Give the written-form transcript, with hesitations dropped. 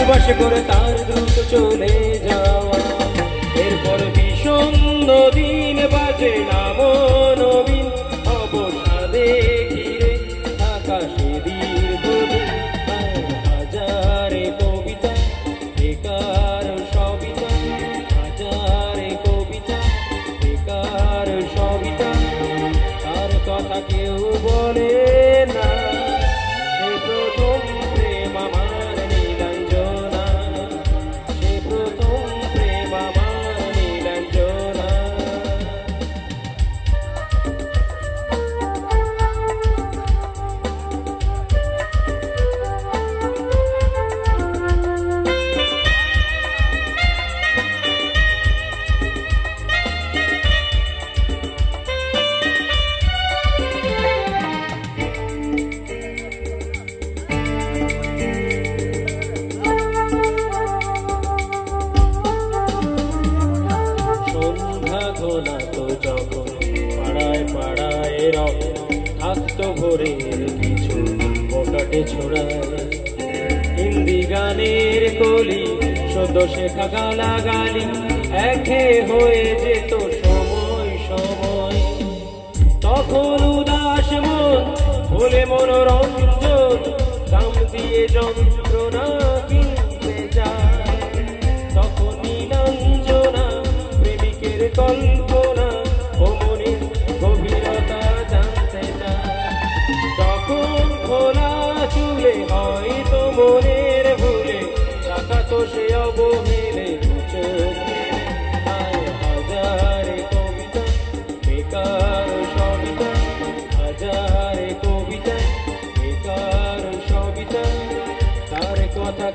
বাসে করে তার দ্রুত চলে যাওয়া। এরপর বিষণ্ণ দিন বাজে নাম নবীন অবসাদে ঘিরে থাকা সে দীর্ঘদিন। হাজারে কবিতা বেকার সবিতা, হাজারে কবিতা বেকার সবিতা, তার কথা কেউ বলে না। সে প্রথম প্রেম আমার নীলাঞ্জনা, সে প্রথম প্রেম আমার নীলাঞ্জনা। সন্ধ্যা ঘোলাতো যখন পাড়ায় পাড়ায় রং থাকতো ভোরের কিছু পকেটে ছোড়ায়। হিন্দি গানের কলি সদ্য শেখা গালাগালি একে হয়ে যেত সময় সময়। তখন উদাস মন ভুলে মনোরঞ্জন দাম দিয়ে যন্ত্রণা কিনতে যায়। তখন নীলাঞ্জনা প্রেমিকের কল্পনা ও মনের গভীরতা জানতে চায়। তখন খোলা চুলে হয়তো মনের ভুলে তাকাতো সে অবহেলে চোখে। হাজারে কবিতা বেকার সবিতা, হাজারে কবিতা বেকার সবিতা, তার কথা